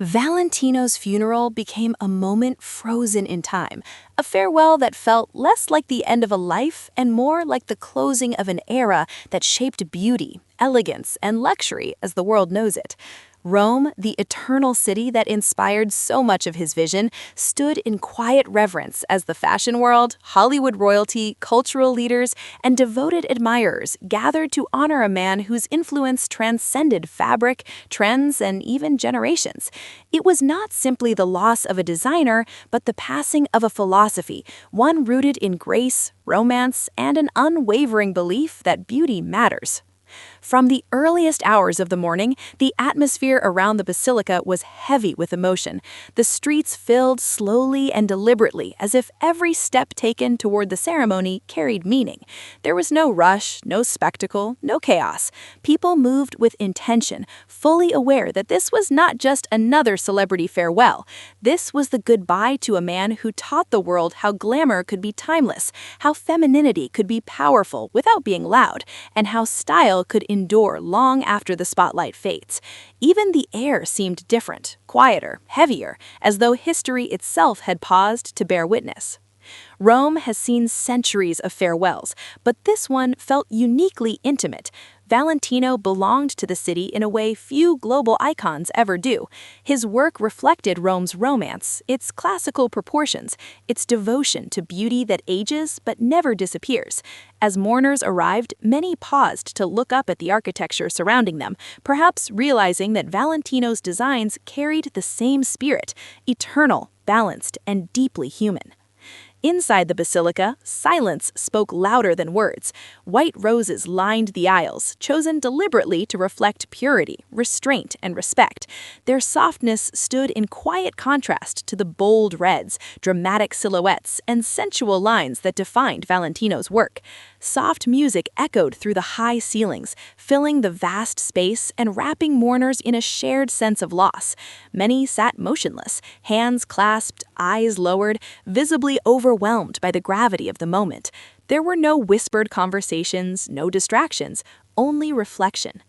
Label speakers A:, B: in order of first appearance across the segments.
A: Valentino's funeral became a moment frozen in time, a farewell that felt less like the end of a life and more like the closing of an era that shaped beauty, elegance, and luxury as the world knows it. Rome, the eternal city that inspired so much of his vision, stood in quiet reverence as the fashion world, Hollywood royalty, cultural leaders, and devoted admirers gathered to honor a man whose influence transcended fabric, trends, and even generations. It was not simply the loss of a designer, but the passing of a philosophy, one rooted in grace, romance, and an unwavering belief that beauty matters. From the earliest hours of the morning, the atmosphere around the basilica was heavy with emotion. The streets filled slowly and deliberately, as if every step taken toward the ceremony carried meaning. There was no rush, no spectacle, no chaos. People moved with intention, fully aware that this was not just another celebrity farewell. This was the goodbye to a man who taught the world how glamour could be timeless, how femininity could be powerful without being loud, and how style could endure long after the spotlight fades. Even the air seemed different, quieter, heavier, as though history itself had paused to bear witness. Rome has seen centuries of farewells, but this one felt uniquely intimate. Valentino belonged to the city in a way few global icons ever do. His work reflected Rome's romance, its classical proportions, its devotion to beauty that ages but never disappears. As mourners arrived, many paused to look up at the architecture surrounding them, perhaps realizing that Valentino's designs carried the same spirit, eternal, balanced, and deeply human. Inside the basilica, silence spoke louder than words. White roses lined the aisles, chosen deliberately to reflect purity, restraint, and respect. Their softness stood in quiet contrast to the bold reds, dramatic silhouettes, and sensual lines that defined Valentino's work. Soft music echoed through the high ceilings, filling the vast space and wrapping mourners in a shared sense of loss. Many sat motionless, hands clasped, eyes lowered, visibly overwhelmed by the gravity of the moment. There were no whispered conversations, no distractions, only reflection.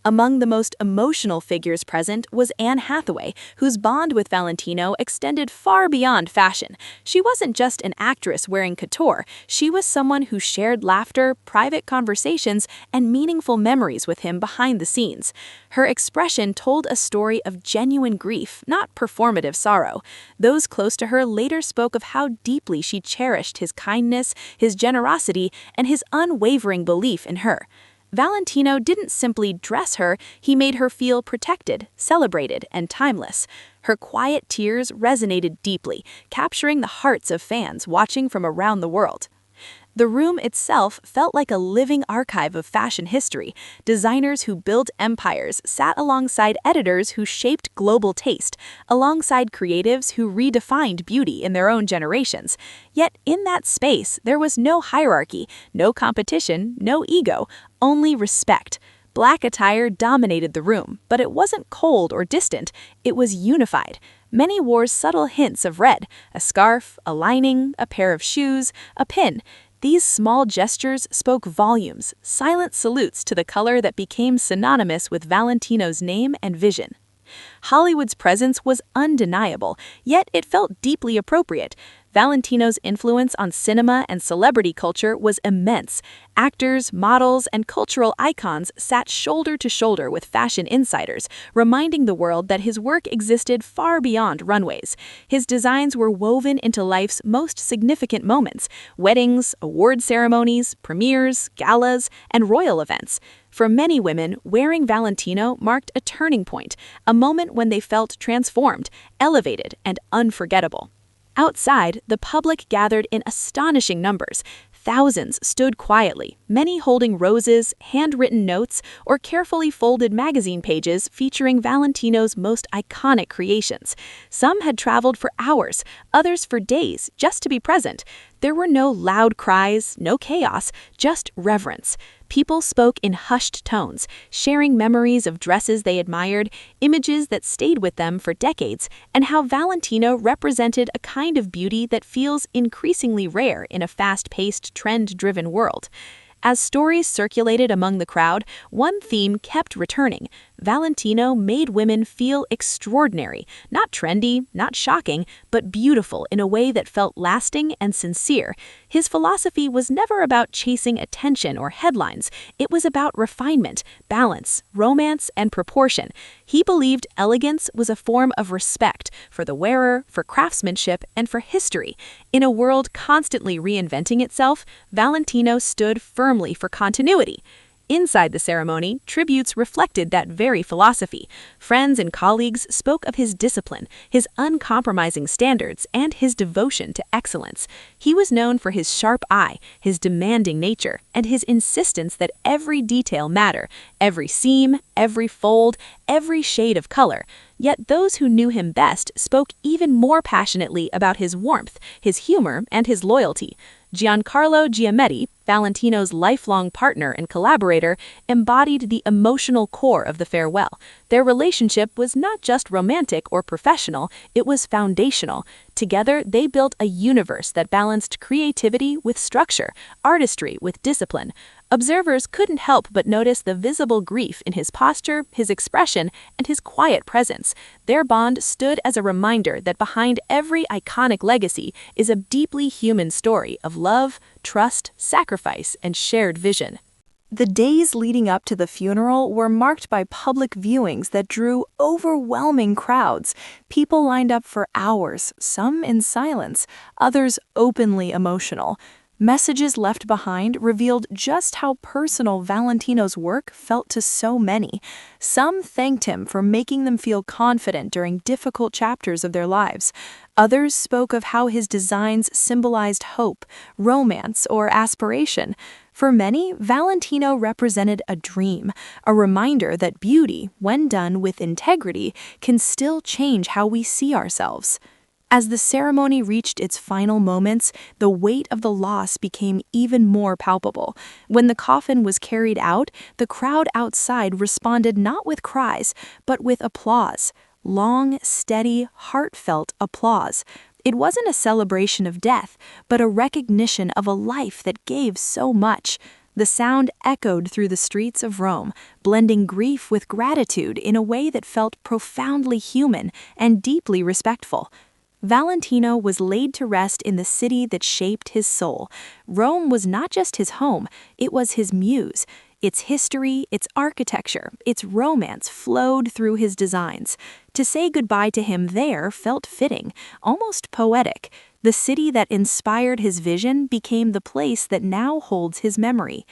A: Among the most emotional figures present was Anne Hathaway, whose bond with Valentino extended far beyond fashion. She wasn't just an actress wearing couture, she was someone who shared laughter, private conversations, and meaningful memories with him behind the scenes. Her expression told a story of genuine grief, not performative sorrow. Those close to her later spoke of how deeply she cherished his kindness, his generosity, and his unwavering belief in her. Valentino didn't simply dress her, he made her feel protected, celebrated, and timeless. Her quiet tears resonated deeply, capturing the hearts of fans watching from around the world. The room itself felt like a living archive of fashion history. Designers who built empires sat alongside editors who shaped global taste, alongside creatives who redefined beauty in their own generations. Yet in that space, there was no hierarchy, no competition, no ego, only respect. Black attire dominated the room, but it wasn't cold or distant, it was unified. Many wore subtle hints of red, a scarf, a lining, a pair of shoes, a pin. These small gestures spoke volumes, silent salutes to the color that became synonymous with Valentino's name and vision. Hollywood's presence was undeniable, yet it felt deeply appropriate. Valentino's influence on cinema and celebrity culture was immense. Actors, models, and cultural icons sat shoulder to shoulder with fashion insiders, reminding the world that his work existed far beyond runways. His designs were woven into life's most significant moments: weddings, award ceremonies, premieres, galas, and royal events. For many women, wearing Valentino marked a turning point, a moment when they felt transformed, elevated, and unforgettable. Outside, the public gathered in astonishing numbers. Thousands stood quietly, many holding roses, handwritten notes, or carefully folded magazine pages featuring Valentino's most iconic creations. Some had traveled for hours, others for days, just to be present. There were no loud cries, no chaos, just reverence. People spoke in hushed tones, sharing memories of dresses they admired, images that stayed with them for decades, and how Valentino represented a kind of beauty that feels increasingly rare in a fast-paced, trend-driven world. As stories circulated among the crowd, one theme kept returning: Valentino made women feel extraordinary, not trendy, not shocking, but beautiful in a way that felt lasting and sincere. His philosophy was never about chasing attention or headlines. It was about refinement, balance, romance, and proportion. He believed elegance was a form of respect for the wearer, for craftsmanship, and for history. In a world constantly reinventing itself, Valentino stood firmly for continuity. Inside the ceremony, tributes reflected that very philosophy. Friends and colleagues spoke of his discipline, his uncompromising standards, and his devotion to excellence. He was known for his sharp eye, his demanding nature, and his insistence that every detail matter, every seam, every fold, every shade of color. Yet those who knew him best spoke even more passionately about his warmth, his humor, and his loyalty. Giancarlo Giametti, Valentino's lifelong partner and collaborator, embodied the emotional core of the farewell. Their relationship was not just romantic or professional, it was foundational. Together, they built a universe that balanced creativity with structure, artistry with discipline. Observers couldn't help but notice the visible grief in his posture, his expression, and his quiet presence. Their bond stood as a reminder that behind every iconic legacy is a deeply human story of love, trust, sacrifice, and shared vision. The days leading up to the funeral were marked by public viewings that drew overwhelming crowds. People lined up for hours, some in silence, others openly emotional. Messages left behind revealed just how personal Valentino's work felt to so many. Some thanked him for making them feel confident during difficult chapters of their lives. Others spoke of how his designs symbolized hope, romance, or aspiration. For many, Valentino represented a dream, a reminder that beauty, when done with integrity, can still change how we see ourselves. As the ceremony reached its final moments, the weight of the loss became even more palpable. When the coffin was carried out, the crowd outside responded not with cries, but with applause. Long, steady, heartfelt applause. It wasn't a celebration of death, but a recognition of a life that gave so much. The sound echoed through the streets of Rome, blending grief with gratitude in a way that felt profoundly human and deeply respectful. Valentino was laid to rest in the city that shaped his soul. Rome was not just his home, it was his muse. Its history, its architecture, its romance flowed through his designs. To say goodbye to him there felt fitting, almost poetic. The city that inspired his vision became the place that now holds his memory.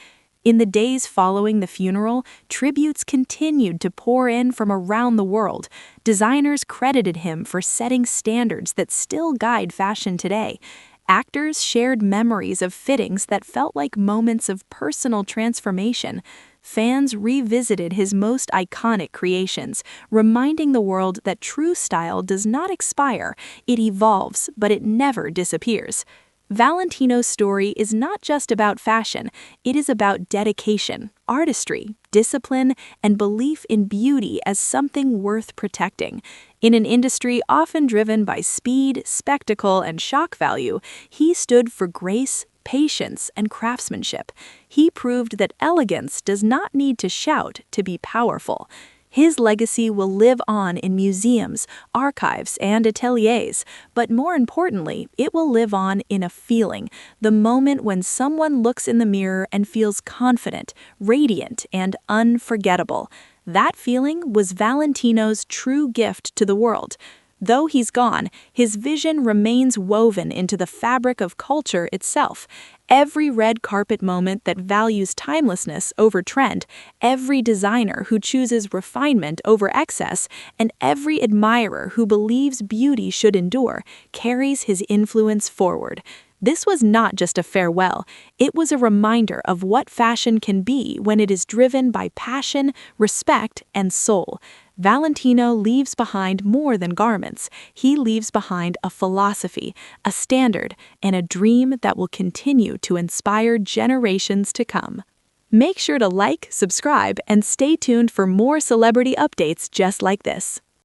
A: In the days following the funeral, tributes continued to pour in from around the world. Designers credited him for setting standards that still guide fashion today. Actors shared memories of fittings that felt like moments of personal transformation. Fans revisited his most iconic creations, reminding the world that true style does not expire, it evolves, but it never disappears. Valentino's story is not just about fashion, it is about dedication, artistry, discipline, and belief in beauty as something worth protecting. In an industry often driven by speed, spectacle, and shock value, he stood for grace, patience, and craftsmanship. He proved that elegance does not need to shout to be powerful. His legacy will live on in museums, archives, and ateliers, but more importantly, it will live on in a feeling, the moment when someone looks in the mirror and feels confident, radiant, and unforgettable. That feeling was Valentino's true gift to the world. Though he's gone, his vision remains woven into the fabric of culture itself. Every red carpet moment that values timelessness over trend, every designer who chooses refinement over excess, and every admirer who believes beauty should endure, carries his influence forward. This was not just a farewell, it was a reminder of what fashion can be when it is driven by passion, respect, and soul. Valentino leaves behind more than garments. He leaves behind a philosophy, a standard, and a dream that will continue to inspire generations to come. Make sure to like, subscribe, and stay tuned for more celebrity updates just like this.